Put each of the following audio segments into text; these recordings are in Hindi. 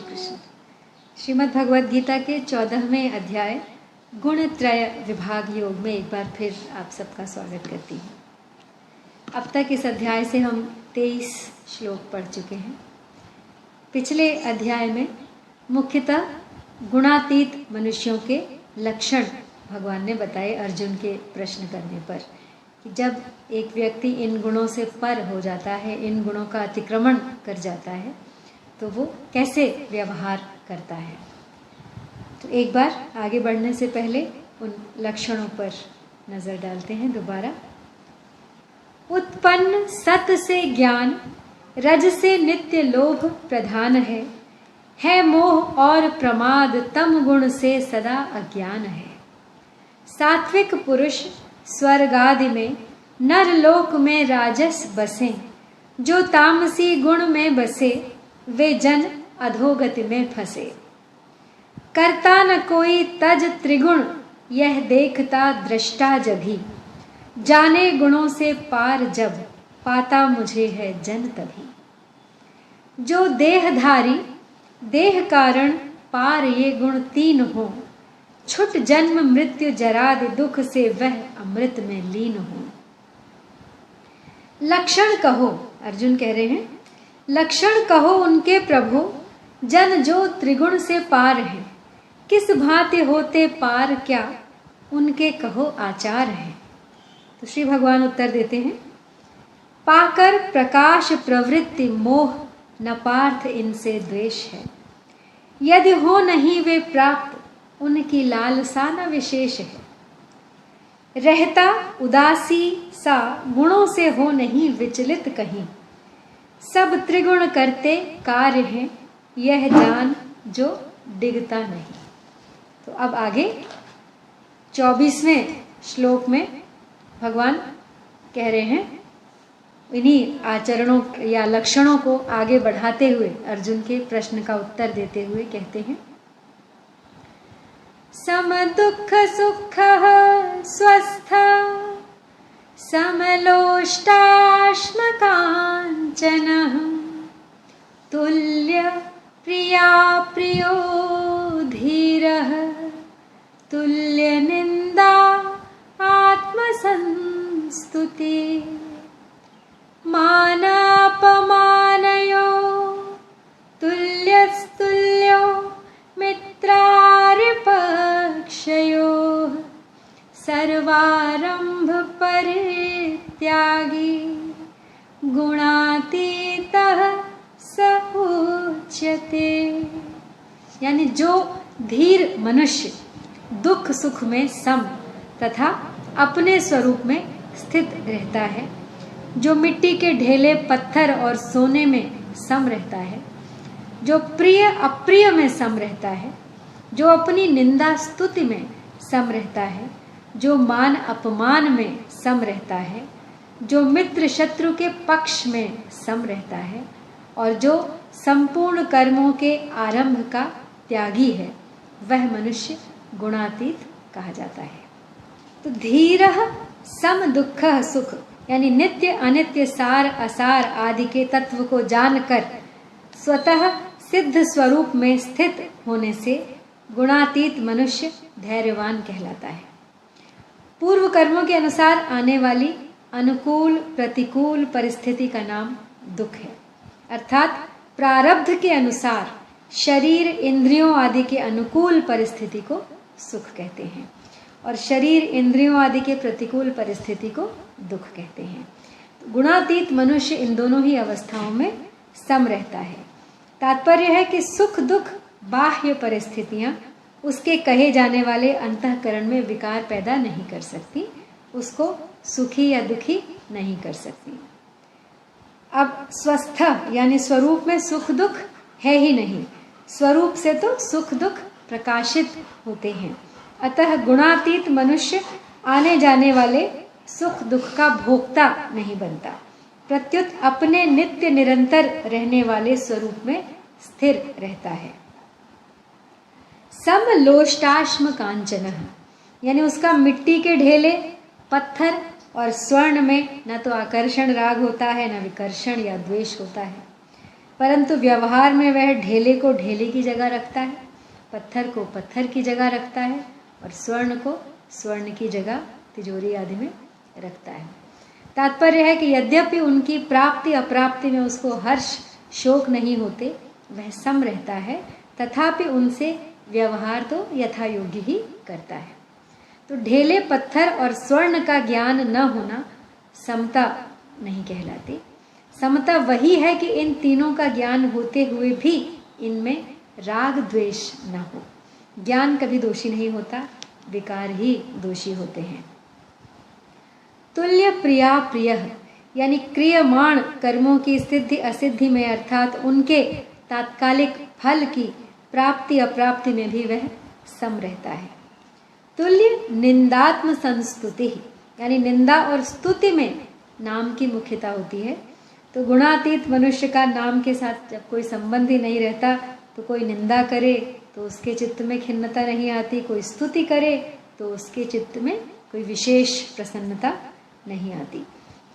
श्री कृष्ण। श्रीमद् भगवद गीता के 14वें अध्याय गुणत्रय विभाग योग में एक बार फिर आप सबका स्वागत करती हूँ। अब तक इस अध्याय से हम 23 श्लोक पढ़ चुके हैं। पिछले अध्याय में मुख्यतः गुणातीत मनुष्यों के लक्षण भगवान ने बताए अर्जुन के प्रश्न करने पर, कि जब एक व्यक्ति इन गुणों से पर हो जाता है, इन गुणों का अतिक्रमण कर जाता है, तो वो कैसे व्यवहार करता है। तो एक बार आगे बढ़ने से पहले उन लक्षणों पर नजर डालते हैं दोबारा। उत्पन्न सत से ज्ञान, रज से नित्य लोभ प्रधान है मोह और प्रमाद, तम गुण से सदा अज्ञान है। सात्विक पुरुष स्वर्गादि में, नर लोक में राजस बसे, जो तामसी गुण में बसे, वे जन अधोगति में फंसे। करता न कोई तज त्रिगुण, यह देखता दृष्टा जभी, जाने गुणों से पार जब, पाता मुझे है जन तभी। जो देहधारी देह कारण, पार ये गुण तीन हो, छुट जन्म मृत्यु जरादि दुख से वह अमृत में लीन हो। लक्षण कहो, अर्जुन कह रहे हैं, लक्षण कहो उनके प्रभु, जन जो त्रिगुण से पार हैं, किस भांति होते पार क्या, उनके कहो आचार है। तो श्री भगवान उत्तर देते हैं, पाकर प्रकाश प्रवृत्ति मोह, न पार्थ इनसे द्वेष है। यदि हो नहीं वे प्राप्त, उनकी लालसा न विशेष है। रहता उदासी सा, गुणों से हो नहीं विचलित कहीं, सब त्रिगुण करते कार्य हैं, यह जान जो डिगता नहीं। तो अब आगे 24वें श्लोक में भगवान कह रहे हैं, इन्हीं आचरणों या लक्षणों को आगे बढ़ाते हुए अर्जुन के प्रश्न का उत्तर देते हुए कहते हैं, सम दुख सुख स्वस्थ, समलोष्टाश्म कांचन, तुल्य प्रिया प्रियो धीरः, तुल्य निंदा आत्मसंस्तुति, मानापमानयो तुल्यस्तुल्यो, मित्रारिपक्षयोः, सर्वारंभ परित्यागी, गुणातीतः स उच्यते। यानी जो धीर मनुष्य दुख सुख में सम तथा अपने स्वरूप में स्थित रहता है, जो मिट्टी के ढेले पत्थर और सोने में सम रहता है, जो प्रिय अप्रिय में सम रहता है, जो अपनी निंदा स्तुति में सम रहता है, जो मान अपमान में सम रहता है, जो मित्र शत्रु के पक्ष में सम रहता है, और जो संपूर्ण कर्मों के आरंभ का त्यागी है, वह मनुष्य गुणातीत कहा जाता है। तो धीरः सम दुख सुख, यानी नित्य अनित्य सार असार आदि के तत्व को जानकर स्वतः सिद्ध स्वरूप में स्थित होने से गुणातीत मनुष्य धैर्यवान कहलाता है। पूर्व कर्मों के अनुसार आने वाली अनुकूल प्रतिकूल परिस्थिति का नाम दुख है। अर्थात प्रारब्ध के अनुसार शरीर इंद्रियों आदि के अनुकूल परिस्थिति को सुख कहते हैं, और शरीर इंद्रियों आदि के प्रतिकूल परिस्थिति को दुख कहते हैं। गुणातीत मनुष्य इन दोनों ही अवस्थाओं में सम रहता है। तात्पर्य है कि सुख दुख बाह्य परिस्थितियां उसके कहे जाने वाले अंतःकरण में विकार पैदा नहीं कर सकती, उसको सुखी या दुखी नहीं कर सकती। अब स्वस्थ यानी स्वरूप में सुख दुख है ही नहीं, स्वरूप से तो सुख दुख प्रकाशित होते हैं। अतः गुणातीत मनुष्य आने जाने वाले सुख दुख का भोक्ता नहीं बनता, प्रत्युत अपने नित्य निरंतर रहने वाले स्वरूप में स्थिर रहता है। समलोष्टाश्म कांचन, यानी उसका मिट्टी के ढेले पत्थर और स्वर्ण में न तो आकर्षण राग होता है, न विकर्षण या द्वेष होता है। परंतु व्यवहार में वह ढेले को ढेले की जगह रखता है, पत्थर को पत्थर की जगह रखता है और स्वर्ण को स्वर्ण की जगह तिजोरी आदि में रखता है। तात्पर्य है कि यद्यपि उनकी प्राप्ति अप्राप्ति में उसको हर्ष शोक नहीं होते, वह सम रहता है, तथापि उनसे व्यवहार तो यथा योग्य ही करता है। तो ढेले पत्थर और स्वर्ण का ज्ञान न होना समता नहीं कहलाती। समता वही है कि इन तीनों का ज्ञान होते हुए भी इनमें राग द्वेष न हो। ज्ञान कभी दोषी नहीं होता, विकार ही दोषी होते हैं। तुल्य प्रिया प्रिय यानी क्रियमाण कर्मों की सिद्धि असिद्धि में अर्थात उनके तात्कालिक फल की प्राप्ति अप्राप्ति में भी वह सम रहता है। तुल्य निंदात्म संस्तुति यानी निंदा और स्तुति में नाम की मुख्यता होती है। तो गुणातीत मनुष्य का नाम के साथ जब कोई संबंध ही नहीं रहता, तो कोई निंदा करे तो उसके चित्त में खिन्नता नहीं आती, कोई स्तुति करे तो उसके चित्त में कोई विशेष प्रसन्नता नहीं आती।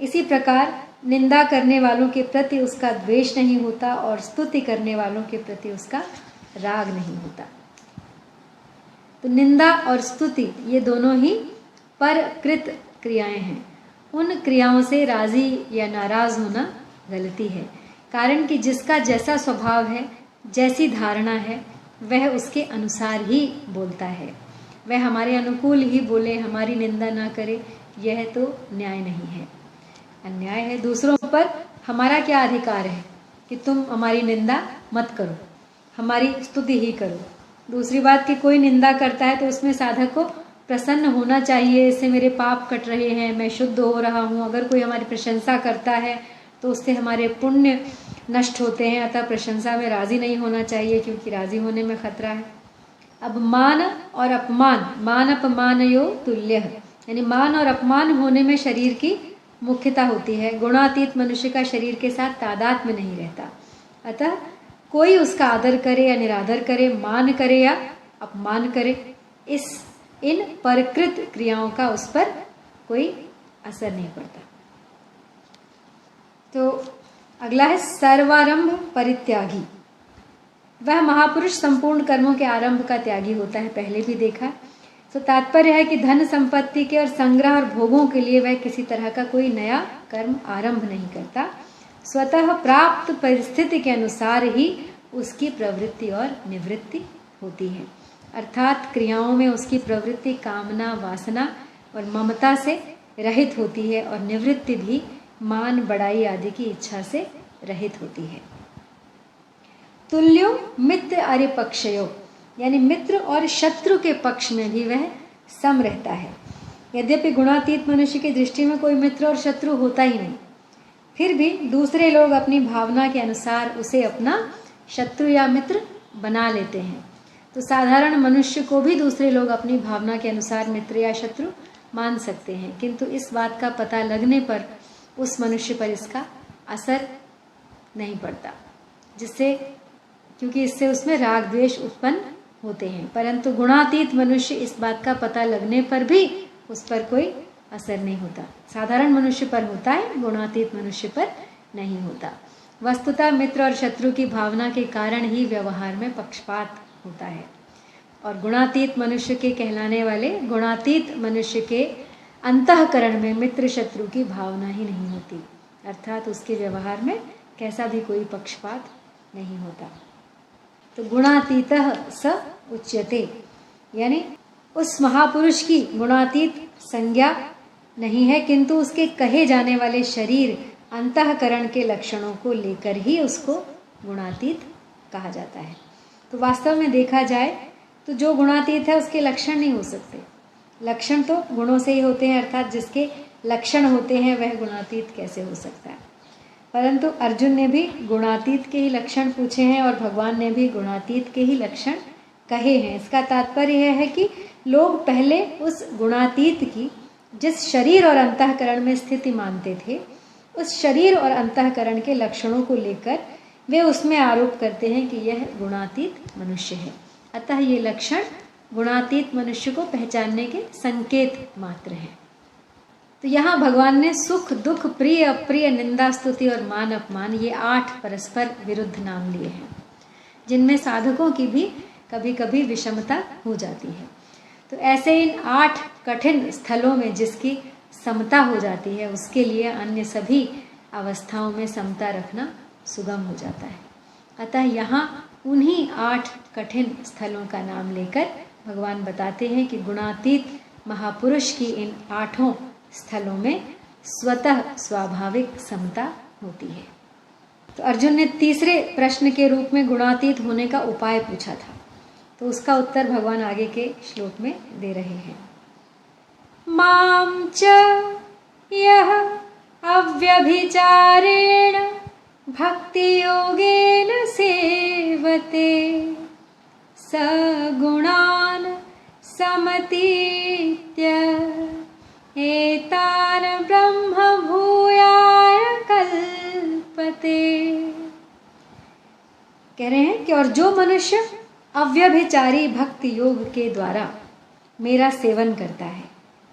इसी प्रकार निंदा करने वालों के प्रति उसका द्वेष नहीं होता और स्तुति करने वालों के प्रति उसका राग नहीं होता। तो निंदा और स्तुति ये दोनों ही परकृत क्रियाएं हैं। उन क्रियाओं से राजी या नाराज होना गलती है, कारण कि जिसका जैसा स्वभाव है, जैसी धारणा है, वह उसके अनुसार ही बोलता है। वह हमारे अनुकूल ही बोले, हमारी निंदा ना करे, यह तो न्याय नहीं है, अन्याय है। दूसरों पर हमारा क्या अधिकार है कि तुम हमारी निंदा मत करो, हमारी स्तुति ही करो। दूसरी बात कि कोई निंदा करता है तो उसमें साधक को प्रसन्न होना चाहिए, इससे मेरे पाप कट रहे हैं, मैं शुद्ध हो रहा हूँ। अगर कोई हमारी प्रशंसा करता है तो उससे हमारे पुण्य नष्ट होते हैं, अतः प्रशंसा में राजी नहीं होना चाहिए, क्योंकि राजी होने में खतरा है। अब मान और अपमान, मान अपमानयो तुल्य यानी मान और अपमान होने में शरीर की मुख्यता होती है। गुणातीत मनुष्य का शरीर के साथ तादात्म्य नहीं रहता, अतः कोई उसका आदर करे या निरादर करे, मान करे या अपमान करे, इन परकृत क्रियाओं का उस पर कोई असर नहीं पड़ता। तो अगला है सर्वारंभ परित्यागी। वह महापुरुष संपूर्ण कर्मों के आरंभ का त्यागी होता है, पहले भी देखा। तो तात्पर्य है कि धन संपत्ति के और संग्रह और भोगों के लिए वह किसी तरह का कोई नया कर्म आरंभ नहीं करता। स्वतः प्राप्त परिस्थिति के अनुसार ही उसकी प्रवृत्ति और निवृत्ति होती है, अर्थात क्रियाओं में उसकी प्रवृत्ति कामना, वासना और ममता से रहित होती है और निवृत्ति भी मान, बड़ाई आदि की इच्छा से रहित होती है। तुल्यो मित्र अरिपक्षयो यानी मित्र और शत्रु के पक्ष में भी वह सम रहता है। यद्यपि गुणातीत मनुष्य की दृष्टि में कोई मित्र और शत्रु होता ही नहीं, फिर भी दूसरे लोग अपनी भावना के अनुसार उसे अपना शत्रु या मित्र बना लेते हैं। तो साधारण मनुष्य को भी दूसरे लोग अपनी भावना के अनुसार मित्र या शत्रु मान सकते हैं, किंतु इस बात का पता लगने पर उस मनुष्य पर इसका असर नहीं पड़ता, क्योंकि इससे उसमें राग द्वेष उत्पन्न होते हैं। परंतु गुणातीत मनुष्य इस बात का पता लगने पर भी उस पर कोई असर नहीं होता। साधारण मनुष्य पर होता है, गुणातीत मनुष्य पर नहीं होता। वस्तुतः मित्र और शत्रु की भावना के कारण ही व्यवहार में पक्षपात होता है, और गुणातीत मनुष्य के कहलाने वाले गुणातीत मनुष्य के अंतःकरण में मित्र शत्रु की भावना ही नहीं होती, अर्थात उसके व्यवहार में कैसा भी कोई पक्षपात नहीं होता। तो गुणातीतः स उच्यते यानी उस महापुरुष की गुणातीत संज्ञा नहीं है, किंतु उसके कहे जाने वाले शरीर अंतःकरण के लक्षणों को लेकर ही उसको गुणातीत कहा जाता है। तो वास्तव में देखा जाए तो जो गुणातीत है उसके लक्षण नहीं हो सकते। लक्षण तो गुणों से ही होते हैं, अर्थात जिसके लक्षण होते हैं वह गुणातीत कैसे हो सकता है। परंतु अर्जुन ने भी गुणातीत के ही लक्षण पूछे हैं और भगवान ने भी गुणातीत के ही लक्षण कहे हैं। इसका तात्पर्य यह है कि लोग पहले उस गुणातीत की जिस शरीर और अंतःकरण में स्थिति मानते थे, उस शरीर और अंतःकरण के लक्षणों को लेकर वे उसमें आरोप करते हैं कि यह गुणातीत मनुष्य है। अतः ये लक्षण गुणातीत मनुष्य को पहचानने के संकेत मात्र हैं। तो यहाँ भगवान ने सुख दुख प्रिय अप्रिय निंदा स्तुति और मान अपमान ये 8 परस्पर विरुद्ध नाम लिए हैं, जिनमें साधकों की भी कभी कभी विषमता हो जाती है। तो ऐसे इन 8 कठिन स्थलों में जिसकी समता हो जाती है, उसके लिए अन्य सभी अवस्थाओं में समता रखना सुगम हो जाता है। अतः यहाँ उन्हीं 8 कठिन स्थलों का नाम लेकर भगवान बताते हैं कि गुणातीत महापुरुष की इन 8 स्थलों में स्वतः स्वाभाविक समता होती है। तो अर्जुन ने तीसरे प्रश्न के रूप में गुणातीत होने का उपाय पूछा था, तो उसका उत्तर भगवान आगे के श्लोक में दे रहे हैं। मां च यह अव्यभिचारेण भक्ति योगेन सेवते स गुणान् समतीत्य एतान ब्रह्म भूयाय कल्पते। कह रहे हैं कि और जो मनुष्य अव्यभिचारी भक्ति योग के द्वारा मेरा सेवन करता है,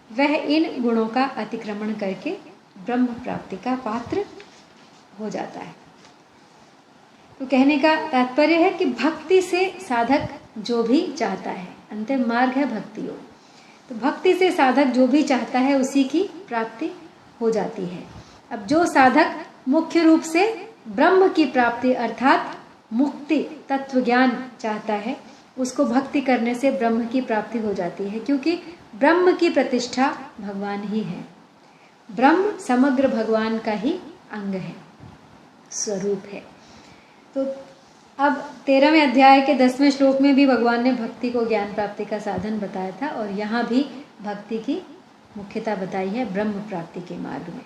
वह इन गुणों का अतिक्रमण करके ब्रह्म प्राप्ति का पात्र हो जाता है। तो कहने का तात्पर्य है कि भक्ति से साधक जो भी चाहता है, अंतिम मार्ग है भक्ति योग, तो भक्ति से साधक जो भी चाहता है उसी की प्राप्ति हो जाती है। अब जो साधक मुख्य रूप से ब्रह्म की प्राप्ति अर्थात मुक्ति तत्व ज्ञान चाहता है, उसको भक्ति करने से ब्रह्म की प्राप्ति हो जाती है, क्योंकि ब्रह्म की प्रतिष्ठा भगवान ही है। ब्रह्म समग्र भगवान का ही अंग है, स्वरूप है। तो अब 13वें अध्याय के 10वें श्लोक में भी भगवान ने भक्ति को ज्ञान प्राप्ति का साधन बताया था, और यहाँ भी भक्ति की मुख्यता बताई है ब्रह्म प्राप्ति के मार्ग में।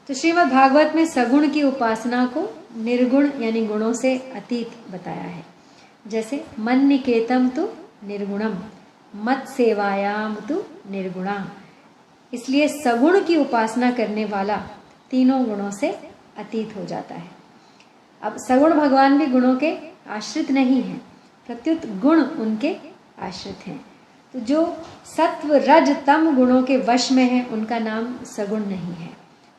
तो श्रीमद् भागवत में सगुण की उपासना को निर्गुण यानी गुणों से अतीत बताया है। जैसे मन निकेतम तु निर्गुणम मत सेवायाम तु निर्गुणा, इसलिए सगुण की उपासना करने वाला तीनों गुणों से अतीत हो जाता है। अब सगुण भगवान भी गुणों के आश्रित नहीं हैं, प्रत्युत गुण उनके आश्रित हैं। तो जो सत्व रज तम गुणों के वश में है उनका नाम सगुण नहीं है,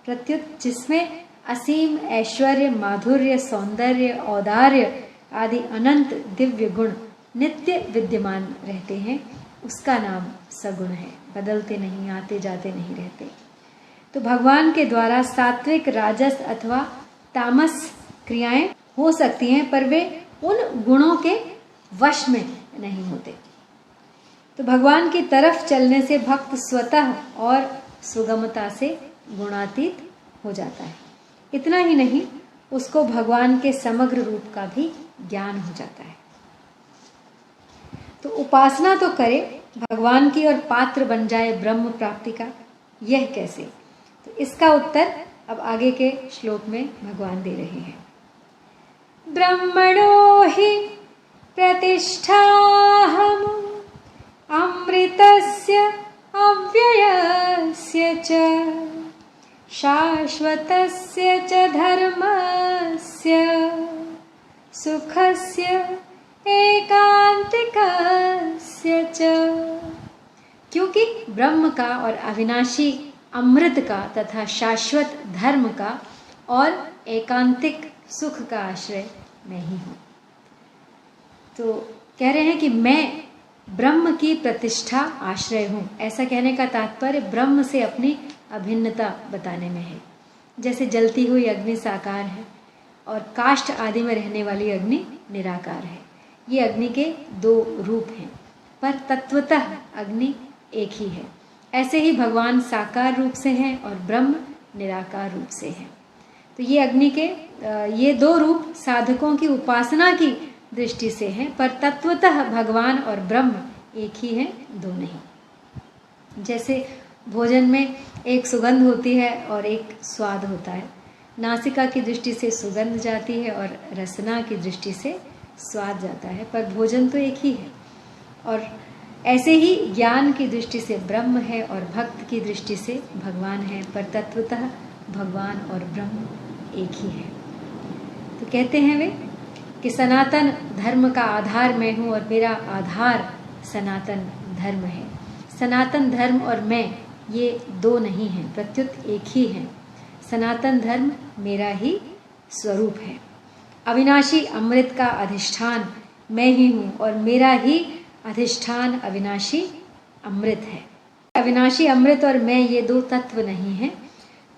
प्रत्युत जिसमें असीम ऐश्वर्य माधुर्य सौंदर्य औदार्य आदि अनंत दिव्य गुण नित्य विद्यमान रहते हैं, उसका नाम सगुण है, बदलते नहीं, आते जाते नहीं रहते। तो भगवान के द्वारा सात्विक राजस अथवा तामस क्रियाएं हो सकती हैं, पर वे उन गुणों के वश में नहीं होते। तो भगवान की तरफ चलने से भक्त स्वतः और सुगमता से गुणातीत हो जाता है। इतना ही नहीं, उसको भगवान के समग्र रूप का भी ज्ञान हो जाता है। तो उपासना तो करे भगवान की और पात्र बन जाए ब्रह्म प्राप्ति का, यह कैसे? तो इसका उत्तर अब आगे के श्लोक में भगवान दे रहे हैं। ब्रह्मणो हि प्रतिष्ठाहम् अमृतस्य अव्ययस्य च शाश्वतस्य च धर्मस्य सुखस्य एकांतिकस्य च। क्योंकि ब्रह्म का और अविनाशी अमृत का तथा शाश्वत धर्म का और एकांतिक सुख का आश्रय मैं ही हूँ। तो कह रहे हैं कि मैं ब्रह्म की प्रतिष्ठा आश्रय हूँ। ऐसा कहने का तात्पर्य ब्रह्म से अपनी अभिन्नता बताने में है। जैसे जलती हुई अग्नि साकार है और काष्ठ आदि में रहने वाली अग्नि निराकार है। ये अग्नि के 2 रूप हैं, पर तत्वतः अग्नि एक ही है। ऐसे ही भगवान साकार रूप से हैं और ब्रह्म निराकार रूप से हैं। तो ये अग्नि के ये 2 रूप साधकों की उपासना की दृष्टि से हैं, पर तत्वतः भगवान और ब्रह्म एक ही हैं, 2 नहीं। जैसे भोजन में एक सुगंध होती है और एक स्वाद होता है। नासिका की दृष्टि से सुगंध जाती है और रसना की दृष्टि से स्वाद जाता है, पर भोजन तो एक ही है। और ऐसे ही ज्ञान की दृष्टि से ब्रह्म है और भक्त की दृष्टि से भगवान है, पर तत्वतः भगवान और ब्रह्म एक ही है। तो कहते हैं वे कि सनातन धर्म का आधार मैं हूँ और मेरा आधार सनातन धर्म है। सनातन धर्म और मैं ये दो नहीं हैं, प्रत्युत एक ही हैं। सनातन धर्म मेरा ही स्वरूप है। अविनाशी अमृत का अधिष्ठान मैं ही हूँ और मेरा ही अधिष्ठान अविनाशी अमृत है। अविनाशी अमृत और मैं ये दो तत्व नहीं हैं,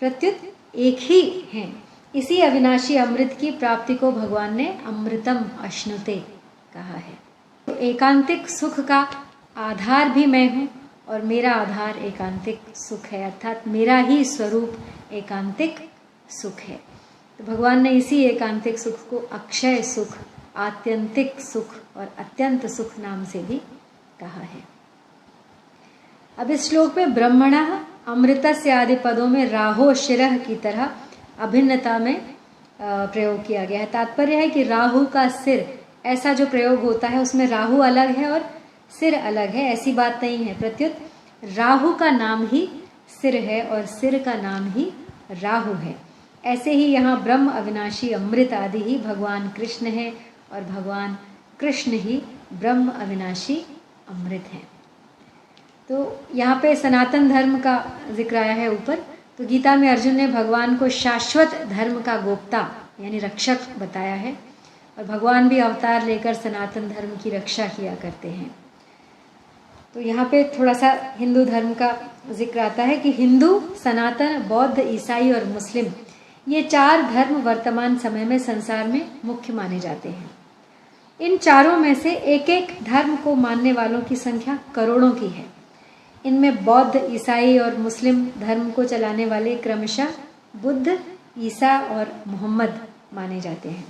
प्रत्युत एक ही हैं। इसी अविनाशी अमृत की प्राप्ति को भगवान ने अमृतम अश्नुते कहा है। तो एकांतिक सुख का आधार भी मैं हूँ और मेरा आधार एकांतिक सुख है, अर्थात मेरा ही स्वरूप एकांतिक सुख है। तो भगवान ने इसी एकांतिक सुख को अक्षय सुख, आत्यंतिक सुख और अत्यंत सुख नाम से भी कहा है। अब इस श्लोक में ब्रह्मणः अमृतस्य आदि पदों में राहो शिरः की तरह अभिन्नता में प्रयोग किया गया है। तात्पर्य है कि राहु का सिर, ऐसा जो प्रयोग होता है उसमें राहु अलग है और सिर अलग है, ऐसी बात नहीं है। प्रत्युत राहु का नाम ही सिर है और सिर का नाम ही राहु है। ऐसे ही यहाँ ब्रह्म अविनाशी अमृत आदि ही भगवान कृष्ण है और भगवान कृष्ण ही ब्रह्म अविनाशी अमृत है। तो यहाँ पे सनातन धर्म का जिक्र आया है ऊपर। तो गीता में अर्जुन ने भगवान को शाश्वत धर्म का गोप्ता यानी रक्षक बताया है और भगवान भी अवतार लेकर सनातन धर्म की रक्षा किया करते हैं। तो यहाँ पे थोड़ा सा हिंदू धर्म का जिक्र आता है कि हिंदू, सनातन, बौद्ध, ईसाई और मुस्लिम, ये चार धर्म वर्तमान समय में संसार में मुख्य माने जाते हैं। इन चारों में से एक एक धर्म को मानने वालों की संख्या करोड़ों की है। इनमें बौद्ध, ईसाई और मुस्लिम धर्म को चलाने वाले क्रमशः बुद्ध, ईसा और मोहम्मद माने जाते हैं।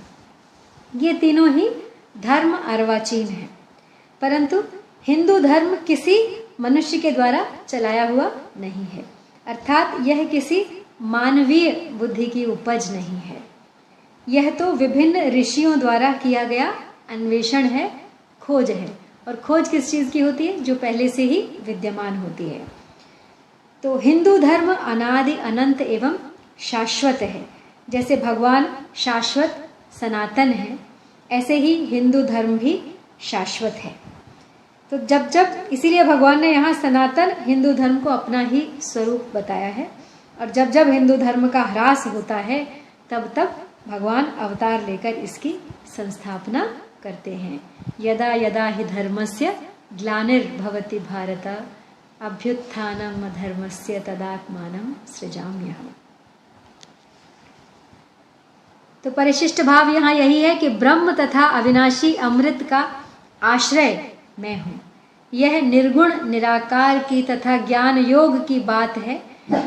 ये तीनों ही धर्म अर्वाचीन हैं, परंतु हिंदू धर्म किसी मनुष्य के द्वारा चलाया हुआ नहीं है, अर्थात यह किसी मानवीय बुद्धि की उपज नहीं है। यह तो विभिन्न ऋषियों द्वारा किया गया अन्वेषण है, खोज है। और खोज किस चीज की होती है? जो पहले से ही विद्यमान होती है। तो हिंदू धर्म अनादि अनंत एवं शाश्वत है। जैसे भगवान शाश्वत सनातन है, ऐसे ही हिंदू धर्म भी शाश्वत है। तो जब इसीलिए भगवान ने यहाँ सनातन हिंदू धर्म को अपना ही स्वरूप बताया है। और जब हिंदू धर्म का ह्रास होता है तब भगवान अवतार लेकर इसकी संस्थापना करते हैं। यदा यदा हि धर्मस्य ग्लानिर्भवति भारत अभ्युत्थानम धर्मस्य तदात्मानं सृजाम्यहम्। तो परिशिष्ट भाव यहाँ यही है कि ब्रह्म तथा अविनाशी अमृत का आश्रय मैं हूँ। यह निर्गुण निराकार की तथा ज्ञान योग की बात है।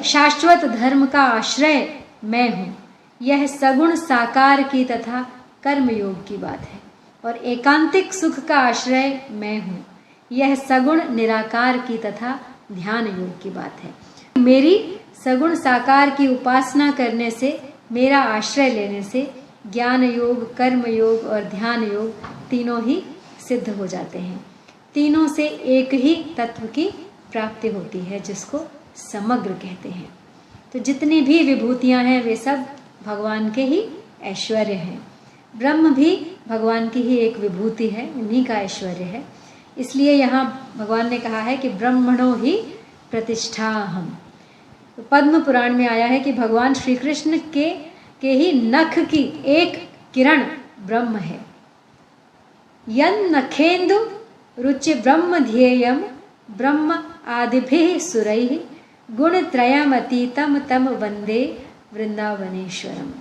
शाश्वत धर्म का आश्रय मैं हूँ। यह सगुण साकार की तथा कर्म योग की बात है। और एकांतिक सुख का आश्रय मैं हूँ। यह सगुण निराकार की तथा ध्यान योग की बात है। मेरी सगुण साकार की उपासना करने से, मेरा आश्रय लेने से ज्ञान योग, कर्म योग और ध्यान योग तीनों ही सिद्ध हो जाते हैं। तीनों से एक ही तत्व की प्राप्ति होती है, जिसको समग्र कहते हैं। तो जितनी भी विभूतियां हैं वे सब भगवान के ही ऐश्वर्य हैं। ब्रह्म भी भगवान की ही एक विभूति है, उन्हीं का ऐश्वर्य है। इसलिए यहाँ भगवान ने कहा है कि ब्रह्मणो ही प्रतिष्ठा हम। तो पद्म पुराण में आया है कि भगवान श्री कृष्ण के ही नख की एक किरण ब्रह्म है। यन नखेंदु रुचि ब्रह्म ध्येयम ब्रह्म आदिभिः सुरैः गुणत्रयमतीतम तम वंदे वृंदावनेश्वरम।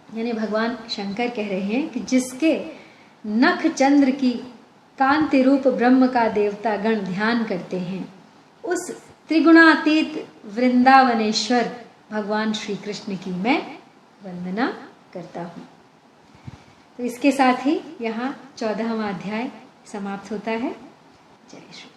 यानी भगवान शंकर कह रहे हैं कि जिसके नख चंद्र की कांति रूप ब्रह्म का देवता गण ध्यान करते हैं, उस त्रिगुणातीत वृंदावनेश्वर भगवान श्री कृष्ण की मैं वंदना करता हूँ। तो इसके साथ ही यहाँ 14वां अध्याय समाप्त होता है। जय श्री